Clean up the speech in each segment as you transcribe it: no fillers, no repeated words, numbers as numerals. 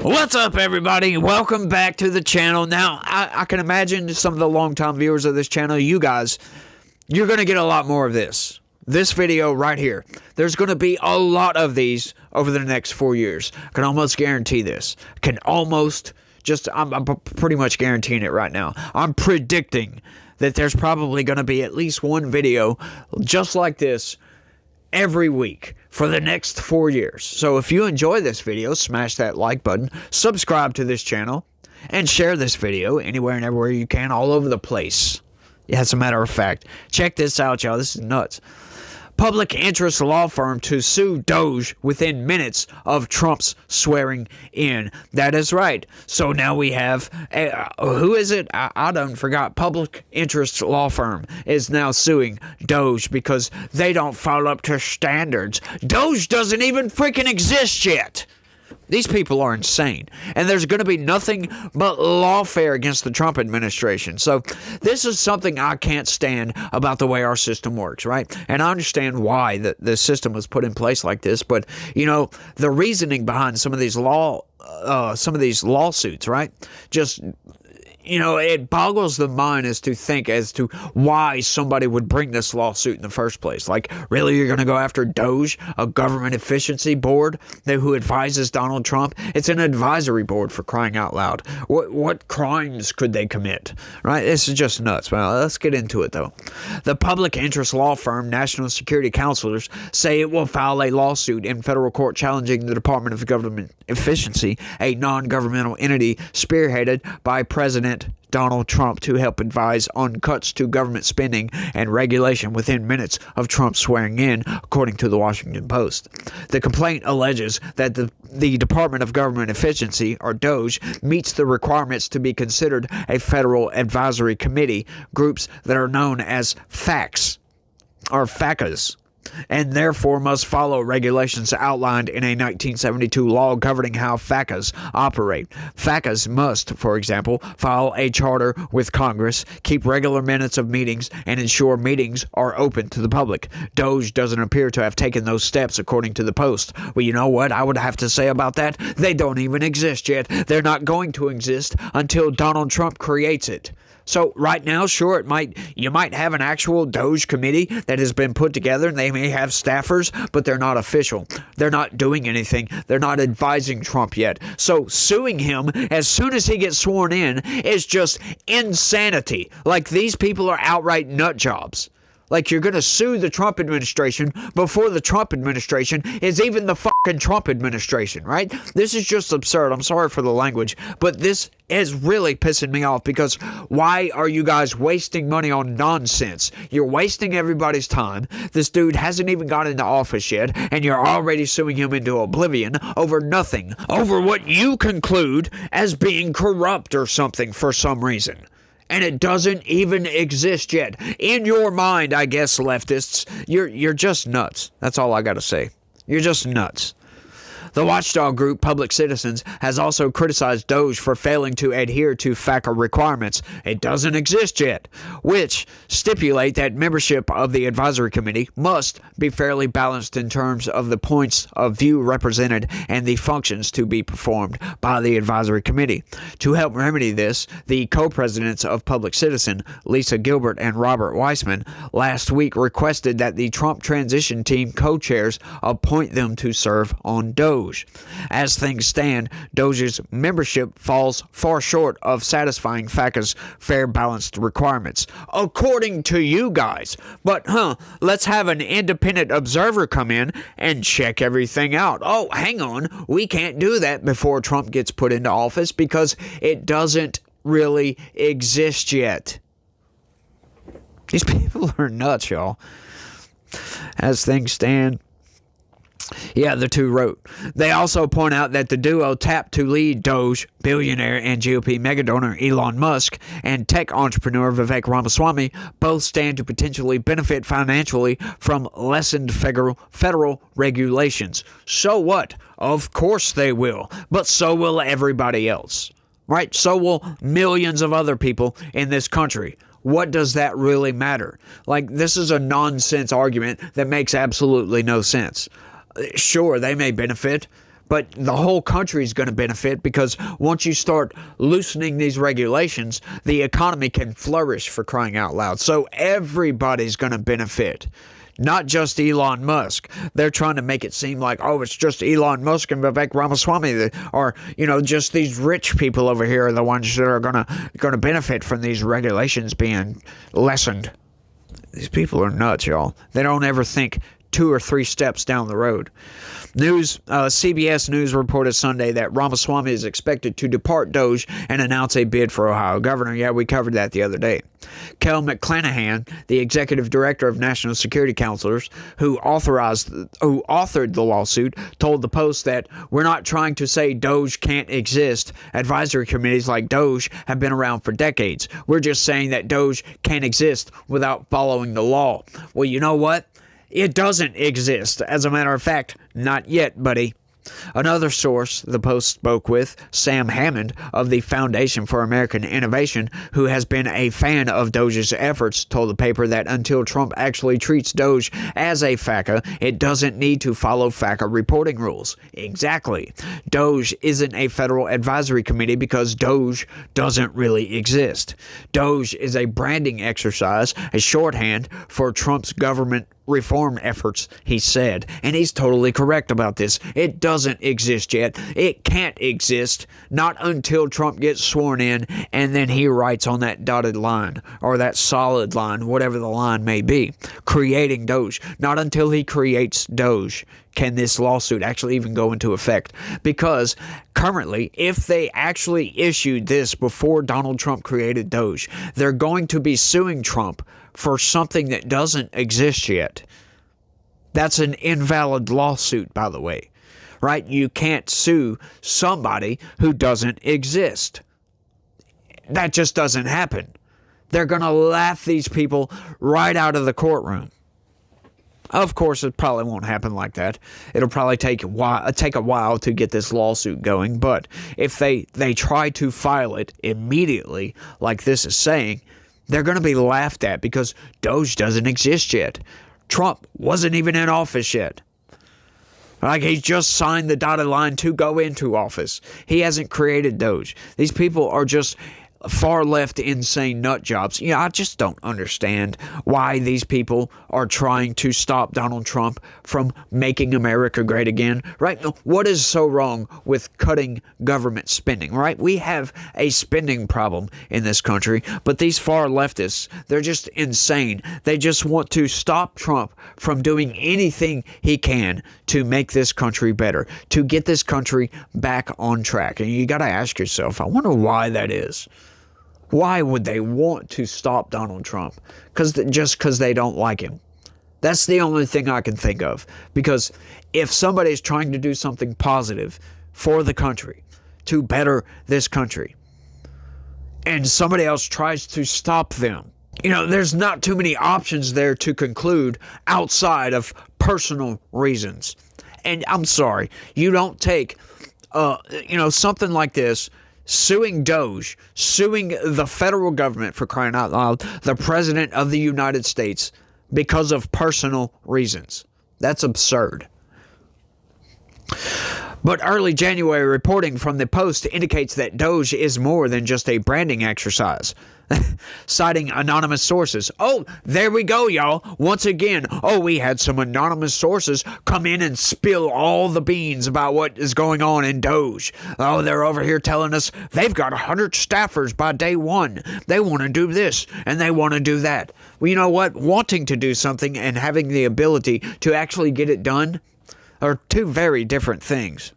What's up, everybody? Welcome back to the channel. Now, I can imagine some of the longtime viewers of this channel, you guys, you're going to get a lot more of this. This video right here. There's going to be a lot of these over the next 4 years. I can almost guarantee this. I'm pretty much guaranteeing it right now. I'm predicting that there's probably going to be at least one video just like this every week for the next 4 years. So if you enjoy this video, smash that like button, subscribe to this channel, and share this video anywhere and everywhere you can, all over the place. Yeah, as a matter of fact. Check this out, y'all. This is nuts. Public interest law firm to sue Doge within minutes of Trump's swearing in. That is right. So now we have, who is it? I don't forgot. Public interest law firm is now suing Doge because they don't follow up to standards. Doge doesn't even freaking exist yet. These people are insane, and there's going to be nothing but lawfare against the Trump administration. So this is something I can't stand about the way our system works, right? And I understand why the system was put in place like this, but you know, the reasoning behind some of these lawsuits, right? Just, you know, it boggles the mind as to why somebody would bring this lawsuit in the first place. Like, really, you're going to go after Doge, a government efficiency board who advises Donald Trump? It's an advisory board, for crying out loud. What crimes could they commit? Right? This is just nuts. Well, let's get into it, though. The public interest law firm, National Security Counselors, say it will file a lawsuit in federal court challenging the Department of Government Efficiency, a non-governmental entity spearheaded by President Donald Trump, to help advise on cuts to government spending and regulation within minutes of Trump swearing in, according to the Washington Post. The complaint alleges that the Department of Government Efficiency, or DOGE, meets the requirements to be considered a federal advisory committee, groups that are known as FACs, or FACAs, and therefore must follow regulations outlined in a 1972 law governing how FACAs operate. FACAs must, for example, file a charter with Congress, keep regular minutes of meetings, and ensure meetings are open to the public. Doge doesn't appear to have taken those steps, according to the Post. Well, you know what I would have to say about that? They don't even exist yet. They're not going to exist until Donald Trump creates it. So right now, sure, you might have an actual Doge committee that has been put together, and they may have staffers, but they're not official. They're not doing anything. They're not advising Trump yet. So suing him as soon as he gets sworn in is just insanity. Like, these people are outright nut jobs. Like, you're going to sue the Trump administration before the Trump administration is even the fucking Trump administration, right? This is just absurd. I'm sorry for the language, but this is really pissing me off, because why are you guys wasting money on nonsense? You're wasting everybody's time. This dude hasn't even got into office yet, and you're already suing him into oblivion over nothing, over what you conclude as being corrupt or something for some reason. And it doesn't even exist yet. In your mind, I guess, leftists, you're just nuts. That's all I got to say. You're just nuts. The watchdog group Public Citizens has also criticized Doge for failing to adhere to FACA requirements. It doesn't exist yet, which stipulate that membership of the advisory committee must be fairly balanced in terms of the points of view represented and the functions to be performed by the advisory committee. To help remedy this, the co-presidents of Public Citizen, Lisa Gilbert and Robert Weissman, last week requested that the Trump transition team co-chairs appoint them to serve on Doge. As things stand, Doge's membership falls far short of satisfying FACA's fair balanced requirements, according to you guys. But, let's have an independent observer come in and check everything out. Oh, hang on, we can't do that before Trump gets put into office because it doesn't really exist yet. These people are nuts, y'all. As things stand, yeah, the two wrote. They also point out that the duo tapped to lead Doge, billionaire and GOP megadonor Elon Musk, and tech entrepreneur Vivek Ramaswamy both stand to potentially benefit financially from lessened federal regulations. So what? Of course they will, but so will everybody else. Right? So will millions of other people in this country. What does that really matter? Like, this is a nonsense argument that makes absolutely no sense. Sure, they may benefit, but the whole country is going to benefit, because once you start loosening these regulations, the economy can flourish, for crying out loud. So everybody's going to benefit. Not just Elon Musk. They're trying to make it seem like, oh, it's just Elon Musk and Vivek Ramaswamy, or, just these rich people over here are the ones that are gonna benefit from these regulations being lessened. These people are nuts, y'all. They don't ever think 2 or 3 steps down the road. CBS News reported Sunday that Ramaswamy is expected to depart DOGE and announce a bid for Ohio governor. Yeah, we covered that the other day. Kel McClanahan, the executive director of National Security Counselors, who authored the lawsuit, told the Post that we're not trying to say DOGE can't exist. Advisory committees like DOGE have been around for decades. We're just saying that DOGE can't exist without following the law. Well, you know what? It doesn't exist. As a matter of fact, not yet, buddy. Another source the Post spoke with, Sam Hammond of the Foundation for American Innovation, who has been a fan of DOGE's efforts, told the paper that until Trump actually treats DOGE as a FACA, it doesn't need to follow FACA reporting rules. Exactly. DOGE isn't a federal advisory committee because DOGE doesn't really exist. DOGE is a branding exercise, a shorthand for Trump's government reform efforts, he said. And he's totally correct about this. It doesn't exist yet. It can't exist, not until Trump gets sworn in and then he writes on that dotted line, or that solid line, whatever the line may be, creating DOGE. Not until he creates DOGE can this lawsuit actually even go into effect. Because currently, if they actually issued this before Donald Trump created DOGE, they're going to be suing Trump for something that doesn't exist yet. That's an invalid lawsuit, by the way. Right? You can't sue somebody who doesn't exist. That just doesn't happen. They're going to laugh these people right out of the courtroom. Of course, it probably won't happen like that. It'll probably take a while to get this lawsuit going. But if they try to file it immediately, like this is saying, they're going to be laughed at because DOGE doesn't exist yet. Trump wasn't even in office yet. Like, he just signed the dotted line to go into office. He hasn't created DOGE. These people are just far left insane nut jobs. I just don't understand why these people are trying to stop Donald Trump from making America great again, right? What is so wrong with cutting government spending, right? We have a spending problem in this country, but these far leftists, they're just insane. They just want to stop Trump from doing anything he can to make this country better, to get this country back on track. And you got to ask yourself, I wonder why that is. Why would they want to stop Donald Trump? Just because they don't like him. That's the only thing I can think of. Because if somebody is trying to do something positive for the country, to better this country, and somebody else tries to stop them, there's not too many options there to conclude outside of personal reasons. And I'm sorry, you don't take, something like this, suing DOGE, suing the federal government, for crying out loud, the President of the United States, because of personal reasons. That's absurd. But early January reporting from the Post indicates that DOGE is more than just a branding exercise. Citing anonymous sources. Oh, there we go, y'all. Once again, we had some anonymous sources come in and spill all the beans about what is going on in DOGE. Oh, they're over here telling us they've got 100 staffers by day one. They want to do this and they want to do that. Well, you know what? Wanting to do something and having the ability to actually get it done are two very different things.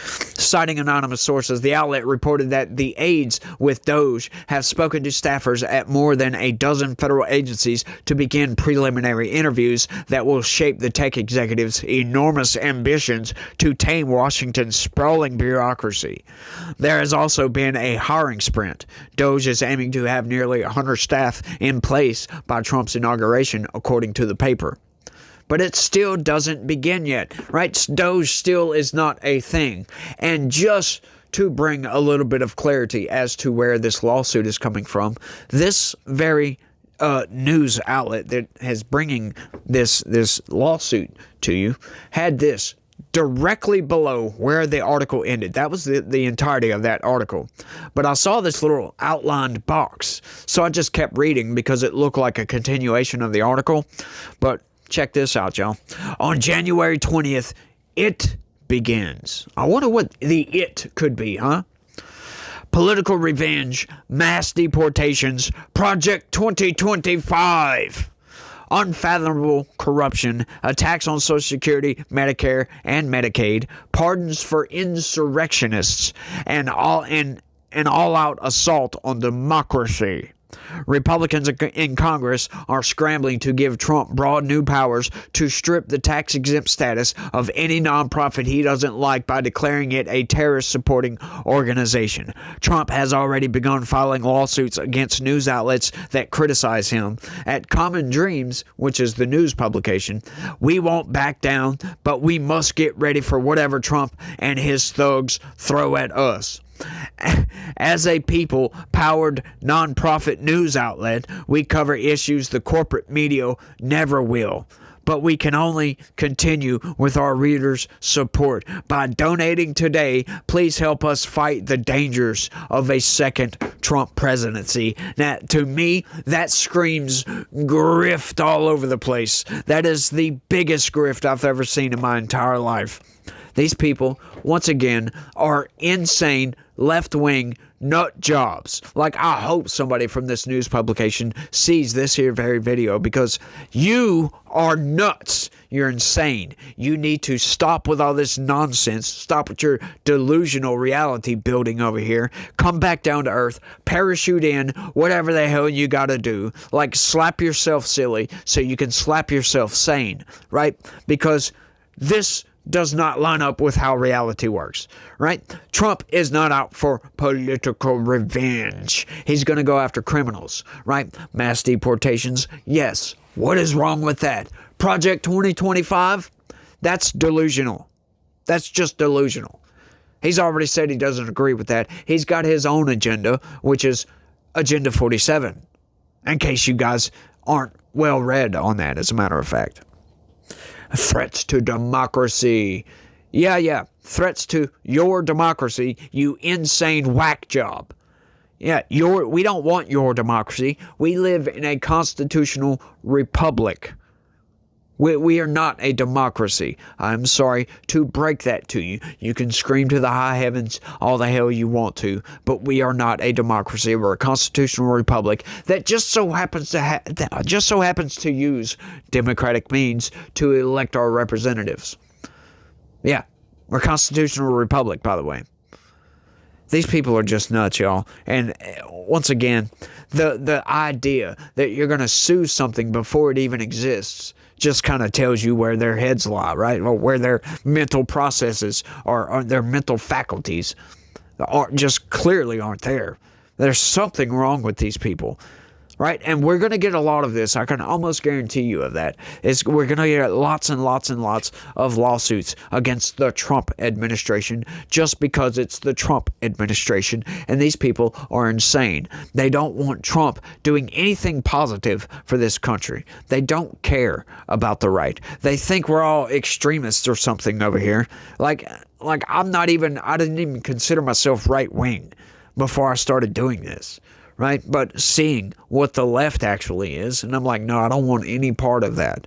Citing anonymous sources, the outlet reported that the aides with DOGE have spoken to staffers at more than a dozen federal agencies to begin preliminary interviews that will shape the tech executives' enormous ambitions to tame Washington's sprawling bureaucracy. There has also been a hiring sprint. DOGE is aiming to have nearly 100 staff in place by Trump's inauguration, according to the paper. But it still doesn't begin yet, right? DOGE still is not a thing. And just to bring a little bit of clarity as to where this lawsuit is coming from, this very news outlet that is bringing this lawsuit to you had this directly below where the article ended. That was the entirety of that article. But I saw this little outlined box, so I just kept reading because it looked like a continuation of the article. But check this out, y'all. On January 20th, it begins. I wonder what the it could be, huh? Political revenge, mass deportations, Project 2025. Unfathomable corruption, attacks on Social Security, Medicare, and Medicaid, pardons for insurrectionists, and all-out assault on democracy. Republicans in Congress are scrambling to give Trump broad new powers to strip the tax-exempt status of any nonprofit he doesn't like by declaring it a terrorist-supporting organization. Trump has already begun filing lawsuits against news outlets that criticize him. At Common Dreams, which is the news publication, we won't back down, but we must get ready for whatever Trump and his thugs throw at us. As a people-powered nonprofit news outlet, we cover issues the corporate media never will. But we can only continue with our readers' support. By donating today, please help us fight the dangers of a second Trump presidency. Now, to me, that screams grift all over the place. That is the biggest grift I've ever seen in my entire life. These people, once again, are insane, left-wing nut jobs. Like, I hope somebody from this news publication sees this here very video, because you are nuts. You're insane. You need to stop with all this nonsense. Stop with your delusional reality building over here. Come back down to earth. Parachute in. Whatever the hell you gotta do. Like, slap yourself silly so you can slap yourself sane. Right? Because this does not line up with how reality works, right? Trump is not out for political revenge. He's going to go after criminals, right? Mass deportations, yes. What is wrong with that? Project 2025? That's delusional. That's just delusional. He's already said he doesn't agree with that. He's got his own agenda, which is Agenda 47, in case you guys aren't well read on that, as a matter of fact. Threats to democracy. Yeah. Threats to your democracy, you insane whack job. Yeah, we don't want your democracy. We live in a constitutional republic. We are not a democracy. I'm sorry to break that to you. You can scream to the high heavens all the hell you want to, but we are not a democracy. We're a constitutional republic that just so happens to use democratic means to elect our representatives. Yeah, we're a constitutional republic, by the way. These people are just nuts, y'all. And once again, the idea that you're going to sue something before it even exists just kind of tells you where their heads lie, right? Or where their mental processes or their mental faculties just clearly aren't there. There's something wrong with these people, right? And we're going to get a lot of this. I can almost guarantee you of that. We're going to get lots and lots and lots of lawsuits against the Trump administration just because it's the Trump administration. And these people are insane. They don't want Trump doing anything positive for this country. They don't care about the right. They think we're all extremists or something over here. Like I didn't even consider myself right wing before I started doing this. Right? But seeing what the left actually is, and I'm like, no, I don't want any part of that.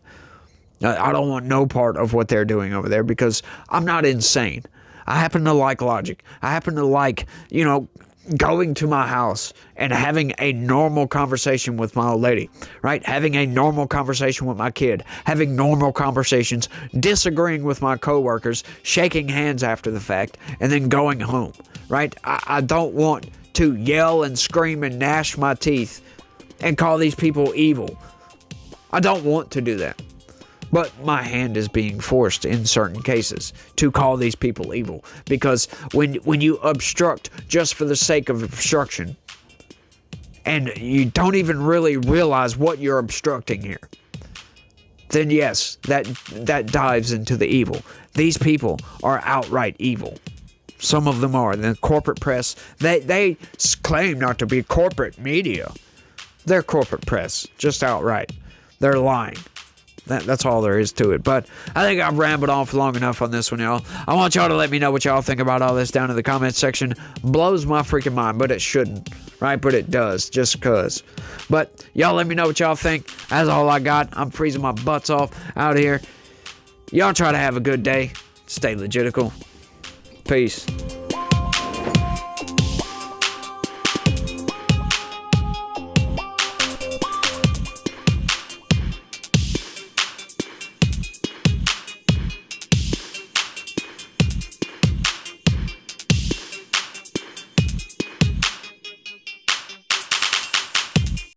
I don't want no part of what they're doing over there, because I'm not insane. I happen to like logic. I happen to like, going to my house and having a normal conversation with my old lady, right? Having a normal conversation with my kid, having normal conversations, disagreeing with my coworkers, shaking hands after the fact, and then going home, right? I don't want to yell and scream and gnash my teeth and call these people evil. I don't want to do that. But my hand is being forced in certain cases to call these people evil. Because when you obstruct just for the sake of obstruction, and you don't even really realize what you're obstructing here, then yes, that dives into the evil. These people are outright evil. Some of them are. The corporate press, they claim not to be corporate media. They're corporate press, just outright. They're lying. That's all there is to it. But I think I've rambled on for long enough on this one, y'all. I want y'all to let me know what y'all think about all this down in the comments section. Blows my freaking mind, but it shouldn't, right? But it does, just cause. But y'all let me know what y'all think. That's all I got. I'm freezing my butts off out here. Y'all try to have a good day. Stay legitical. Peace.